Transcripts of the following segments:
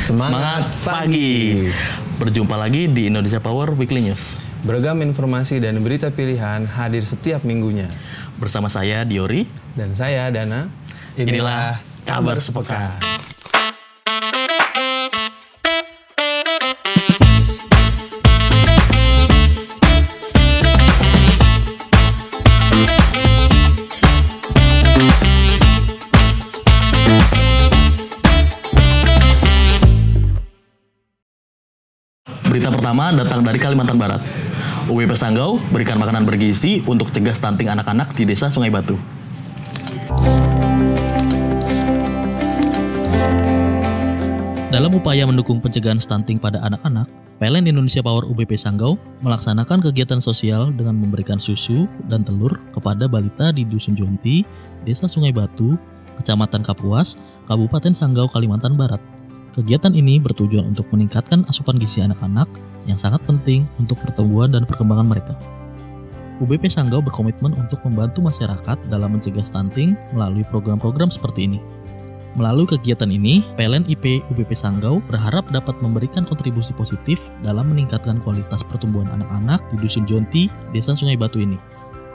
Semangat pagi. Berjumpa lagi di Indonesia Power Weekly News. Beragam informasi dan berita pilihan hadir setiap minggunya. Bersama saya Diori Dan saya Dana. Inilah Kabar Sepekan. Berita pertama datang dari Kalimantan Barat. UBP Sanggau berikan makanan bergizi untuk cegah stunting anak-anak di Desa Sungai Batu. Dalam upaya mendukung pencegahan stunting pada anak-anak, PLN Indonesia Power UBP Sanggau melaksanakan kegiatan sosial dengan memberikan susu dan telur kepada balita di Dusun Jonti, Desa Sungai Batu, Kecamatan Kapuas, Kabupaten Sanggau, Kalimantan Barat. Kegiatan ini bertujuan untuk meningkatkan asupan gizi anak-anak yang sangat penting untuk pertumbuhan dan perkembangan mereka. UBP Sanggau berkomitmen untuk membantu masyarakat dalam mencegah stunting melalui program-program seperti ini. Melalui kegiatan ini, PLN IP UBP Sanggau berharap dapat memberikan kontribusi positif dalam meningkatkan kualitas pertumbuhan anak-anak di Dusun Jonti, Desa Sungai Batu ini.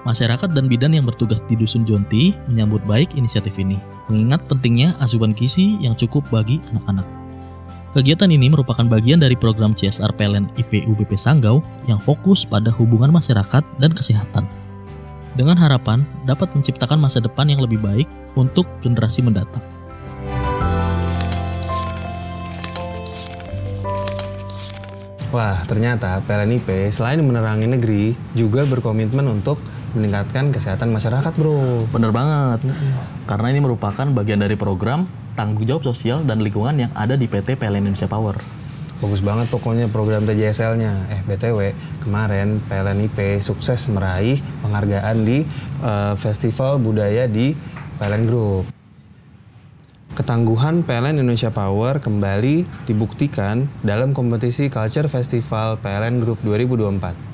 Masyarakat dan bidan yang bertugas di Dusun Jonti menyambut baik inisiatif ini, mengingat pentingnya asupan gizi yang cukup bagi anak-anak. Kegiatan ini merupakan bagian dari program CSR PLN IP UBP Sanggau yang fokus pada hubungan masyarakat dan kesehatan. Dengan harapan dapat menciptakan masa depan yang lebih baik untuk generasi mendatang. Wah, ternyata PLN IP selain menerangi negeri juga berkomitmen untuk meningkatkan kesehatan masyarakat, bro. Bener banget, karena ini merupakan bagian dari program tanggung jawab sosial dan lingkungan yang ada di PT PLN Indonesia Power. Bagus banget pokoknya program TJSL-nya. BTW, kemarin PLN IP sukses meraih penghargaan di Festival Budaya di PLN Group. Ketangguhan PLN Indonesia Power kembali dibuktikan dalam kompetisi Culture Festival PLN Group 2024.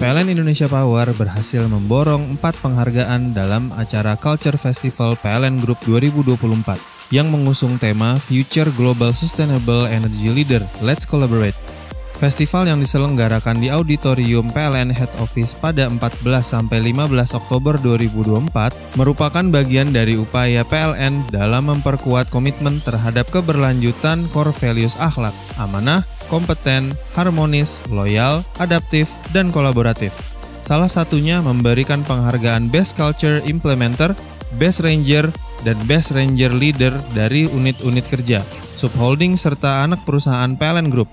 PLN Indonesia Power berhasil memborong 4 penghargaan dalam acara Culture Festival PLN Group 2024 yang mengusung tema Future Global Sustainable Energy Leader, Let's Collaborate. Festival yang diselenggarakan di Auditorium PLN Head Office pada 14-15 Oktober 2024 merupakan bagian dari upaya PLN dalam memperkuat komitmen terhadap keberlanjutan core values akhlak, amanah, kompeten, harmonis, loyal, adaptif, dan kolaboratif. Salah satunya memberikan penghargaan Best Culture Implementer, Best Ranger, dan Best Ranger Leader dari unit-unit kerja, subholding, serta anak perusahaan PLN Group.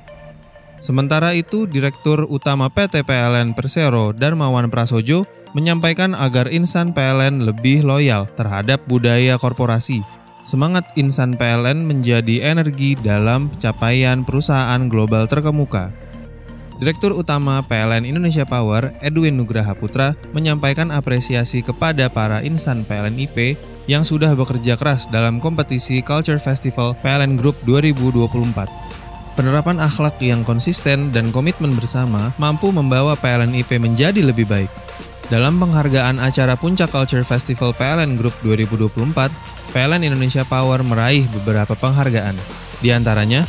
Sementara itu, Direktur Utama PT PLN Persero Darmawan Prasojo menyampaikan agar insan PLN lebih loyal terhadap budaya korporasi. Semangat insan PLN menjadi energi dalam pencapaian perusahaan global terkemuka. Direktur Utama PLN Indonesia Power, Edwin Nugraha Putra, menyampaikan apresiasi kepada para insan PLN IP yang sudah bekerja keras dalam kompetisi Culture Festival PLN Group 2024. Penerapan akhlak yang konsisten dan komitmen bersama mampu membawa PLN IP menjadi lebih baik. Dalam penghargaan acara Puncak Culture Festival PLN Group 2024, PLN Indonesia Power meraih beberapa penghargaan. Di antaranya,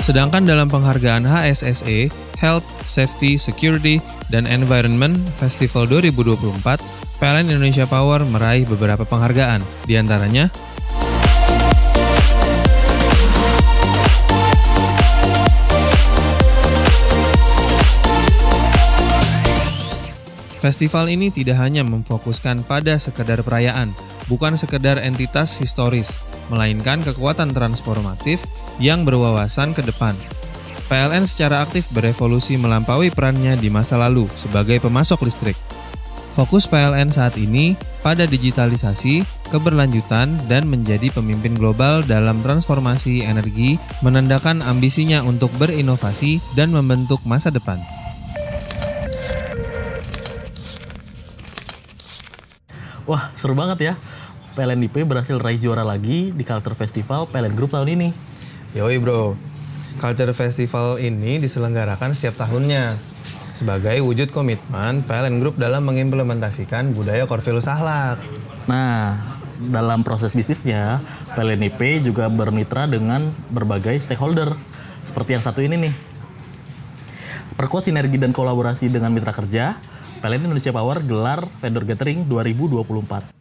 sedangkan dalam penghargaan HSSE, Health, Safety, Security, dan Environment Festival 2024, PLN Indonesia Power meraih beberapa penghargaan. Di antaranya, festival ini tidak hanya memfokuskan pada sekedar perayaan, bukan sekedar entitas historis, melainkan kekuatan transformatif yang berwawasan ke depan. PLN secara aktif berevolusi melampaui perannya di masa lalu sebagai pemasok listrik. Fokus PLN saat ini pada digitalisasi, keberlanjutan, dan menjadi pemimpin global dalam transformasi energi, menandakan ambisinya untuk berinovasi dan membentuk masa depan. Wah, seru banget ya. PLN IP berhasil raih juara lagi di Culture Festival PLN Group tahun ini. Yoi bro. Culture Festival ini diselenggarakan setiap tahunnya sebagai wujud komitmen PLN Group dalam mengimplementasikan budaya core value Sahlak. Nah, dalam proses bisnisnya, PLN IP juga bermitra dengan berbagai stakeholder. Seperti yang satu ini nih. Perkuat sinergi dan kolaborasi dengan mitra kerja, PLN Indonesia Power gelar Vendor Gathering 2024.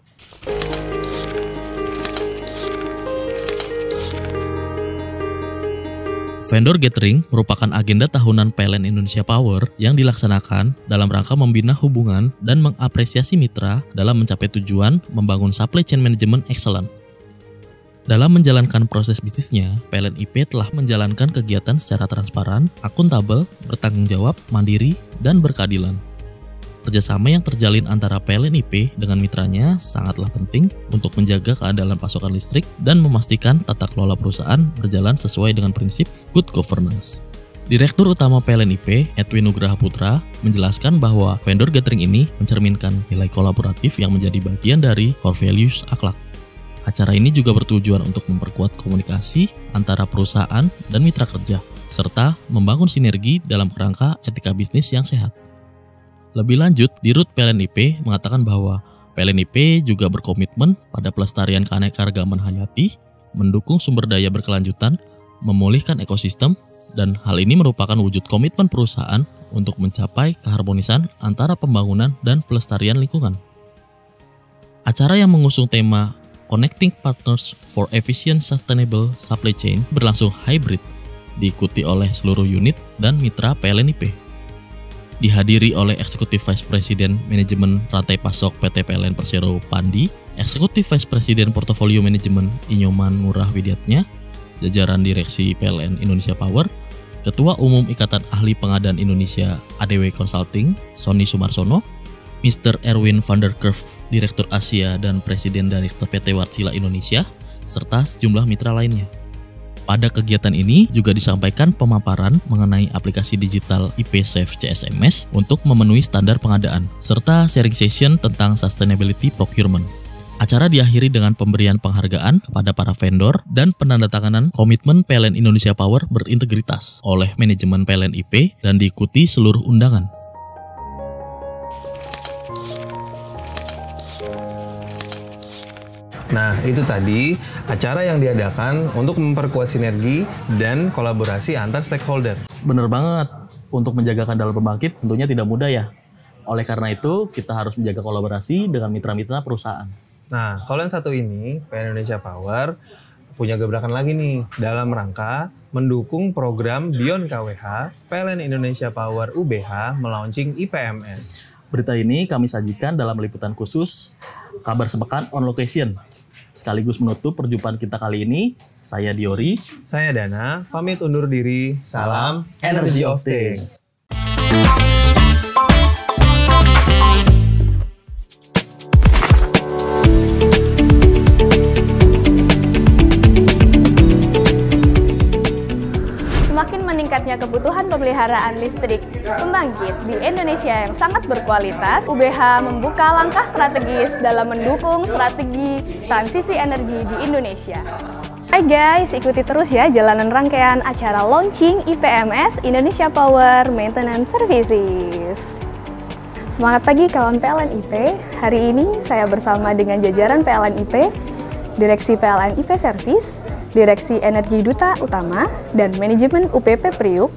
Vendor Gathering merupakan agenda tahunan PLN Indonesia Power yang dilaksanakan dalam rangka membina hubungan dan mengapresiasi mitra dalam mencapai tujuan membangun supply chain management excellent. Dalam menjalankan proses bisnisnya, PLN IP telah menjalankan kegiatan secara transparan, akuntabel, bertanggung jawab, mandiri, dan berkeadilan. Kerjasama yang terjalin antara PLN IP dengan mitranya sangatlah penting untuk menjaga keandalan pasokan listrik dan memastikan tata kelola perusahaan berjalan sesuai dengan prinsip good governance. Direktur Utama PLN IP, Edwin Nugraha Putra, menjelaskan bahwa vendor gathering ini mencerminkan nilai kolaboratif yang menjadi bagian dari core values akhlak. Acara ini juga bertujuan untuk memperkuat komunikasi antara perusahaan dan mitra kerja, serta membangun sinergi dalam kerangka etika bisnis yang sehat. Lebih lanjut, Dirut PLN IP mengatakan bahwa PLN IP juga berkomitmen pada pelestarian keanekaragaman hayati, mendukung sumber daya berkelanjutan, memulihkan ekosistem, dan hal ini merupakan wujud komitmen perusahaan untuk mencapai keharmonisan antara pembangunan dan pelestarian lingkungan. Acara yang mengusung tema Connecting Partners for Efficient Sustainable Supply Chain berlangsung hybrid, diikuti oleh seluruh unit dan mitra PLN IP. Dihadiri oleh Eksekutif Vice President Manajemen Rantai Pasok PT PLN Persero Pandi, Eksekutif Vice President Portofolio Manajemen Inyoman Ngurah Widiatnya, jajaran Direksi PLN Indonesia Power, Ketua Umum Ikatan Ahli Pengadaan Indonesia ADW Consulting, Sony Sumarsono, Mr. Erwin van der Kerff, Direktur Asia dan Presiden Direktur PT Wärtsilä Indonesia, serta sejumlah mitra lainnya. Pada kegiatan ini juga disampaikan pemaparan mengenai aplikasi digital IP Safe CSMS untuk memenuhi standar pengadaan, serta sharing session tentang sustainability procurement. Acara diakhiri dengan pemberian penghargaan kepada para vendor dan penandatanganan komitmen PLN Indonesia Power berintegritas oleh manajemen PLN IP dan diikuti seluruh undangan. Nah, itu tadi acara yang diadakan untuk memperkuat sinergi dan kolaborasi antar stakeholder. Bener banget, untuk menjaga keandalan pembangkit tentunya tidak mudah ya. Oleh karena itu, kita harus menjaga kolaborasi dengan mitra-mitra perusahaan. Nah, kalau yang satu ini, PLN Indonesia Power punya gebrakan lagi nih dalam rangka mendukung program Beyond KWH, PLN Indonesia Power UBH melaunching IPMS. Berita ini kami sajikan dalam liputan khusus Kabar Sepekan on Location. Sekaligus menutup perjumpaan kita kali ini, saya Diori, saya Dana, pamit undur diri. Salam Energy of Things. Semakin meningkatnya kebutuhan pemeliharaan listrik pembangkit di Indonesia yang sangat berkualitas, UBH membuka langkah strategis dalam mendukung strategi transisi energi di Indonesia. Hai guys, ikuti terus ya jalanan rangkaian acara launching IPMS Indonesia Power Maintenance Services. Semangat pagi kawan PLN IP. Hari ini saya bersama dengan jajaran PLN IP, Direksi PLN IP Service, Direksi Energi Duta Utama, dan Manajemen UPP Priuk.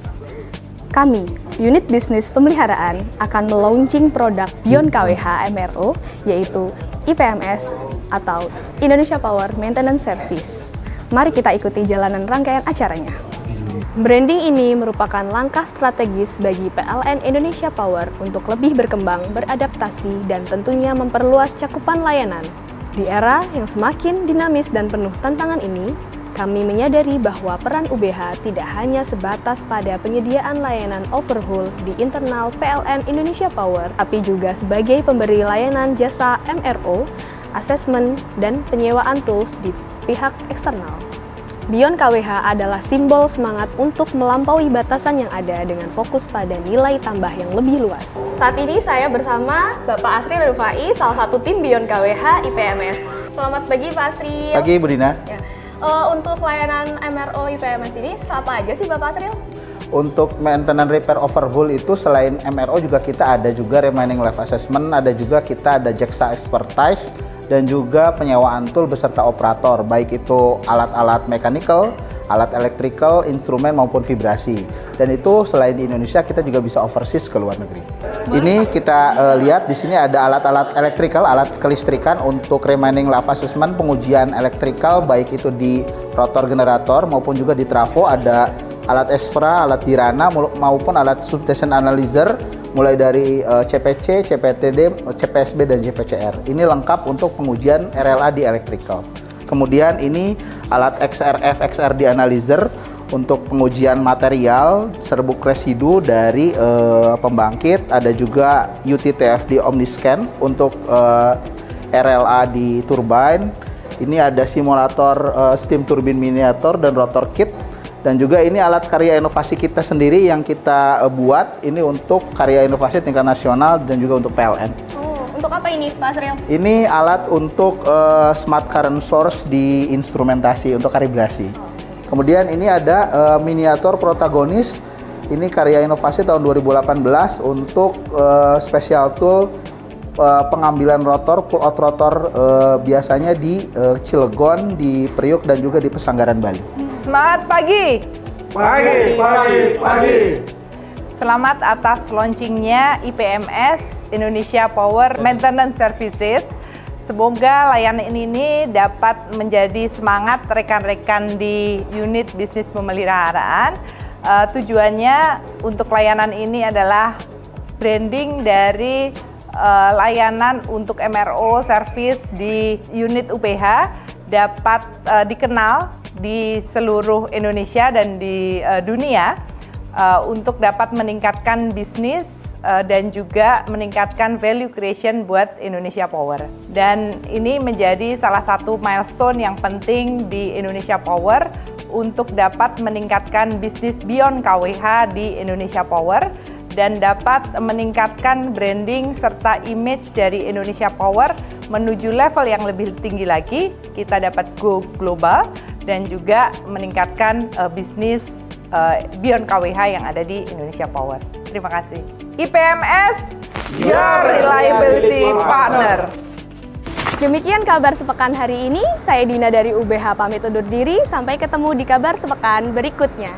Kami, Unit Bisnis Pemeliharaan, akan melaunching produk Beyond KWH MRO, yaitu IPMS atau Indonesia Power Maintenance Service. Mari kita ikuti jalanan rangkaian acaranya. Branding ini merupakan langkah strategis bagi PLN Indonesia Power untuk lebih berkembang, beradaptasi, dan tentunya memperluas cakupan layanan. Di era yang semakin dinamis dan penuh tantangan ini, kami menyadari bahwa peran UBH tidak hanya sebatas pada penyediaan layanan overhaul di internal PLN Indonesia Power, tapi juga sebagai pemberi layanan jasa MRO, asesmen, dan penyewaan tools di pihak eksternal. Beyond KWH adalah simbol semangat untuk melampaui batasan yang ada dengan fokus pada nilai tambah yang lebih luas. Saat ini saya bersama Bapak Asri Rufai, salah satu tim Beyond KWH IPMS. Selamat pagi Pak Asri. Pagi Bu Dina. Ya. Untuk layanan MRO IPMS ini apa aja sih Bapak Asril? Untuk maintenance repair overhaul itu selain MRO juga kita ada juga remaining life assessment, ada juga kita ada JEXA expertise dan juga penyewaan tool beserta operator, baik itu alat-alat mechanical, alat electrical, instrumen maupun vibrasi. Dan itu selain di Indonesia kita juga bisa overseas ke luar negeri. Ini kita lihat di sini ada alat-alat electrical, alat kelistrikan untuk remaining life assessment, pengujian electrical baik itu di rotor generator maupun juga di trafo, ada alat ESFRA, alat Dirana maupun alat substation analyzer mulai dari CPC, CPTD, CPSB dan JPCR. Ini lengkap untuk pengujian RLA di electrical. Kemudian ini alat XRF, XRD analyzer untuk pengujian material serbuk residu dari pembangkit. Ada juga UTTFD Omniscan untuk RLA di turbine. Ini ada simulator steam turbine miniatur dan rotor kit. Dan juga ini alat karya inovasi kita sendiri yang kita buat. Ini untuk karya inovasi tingkat nasional dan juga untuk PLN. Untuk apa ini Pak Asril? Ini alat untuk smart current source di instrumentasi untuk kalibrasi. Kemudian ini ada miniatur protagonis. Ini karya inovasi tahun 2018 untuk special tool pengambilan rotor, pull out rotor biasanya di Cilegon, di Priuk dan juga di Pesanggaran Bali. Semangat pagi! Pagi! Selamat atas launchingnya IPMS Indonesia Power Maintenance Services. Semoga layanan ini dapat menjadi semangat rekan-rekan di unit bisnis pemeliharaan. Tujuannya untuk layanan ini adalah branding dari layanan untuk MRO service di unit UPH dapat dikenal di seluruh Indonesia dan di dunia untuk dapat meningkatkan bisnis dan juga meningkatkan value creation buat Indonesia Power. Dan ini menjadi salah satu milestone yang penting di Indonesia Power untuk dapat meningkatkan bisnis beyond KWH di Indonesia Power dan dapat meningkatkan branding serta image dari Indonesia Power menuju level yang lebih tinggi lagi. Kita dapat go global dan juga meningkatkan bisnis beyond KWH yang ada di Indonesia Power. Terima kasih. IPMS, your reliability partner. Demikian kabar sepekan hari ini. Saya Dina dari UBH pamit undur diri. Sampai ketemu di kabar sepekan berikutnya.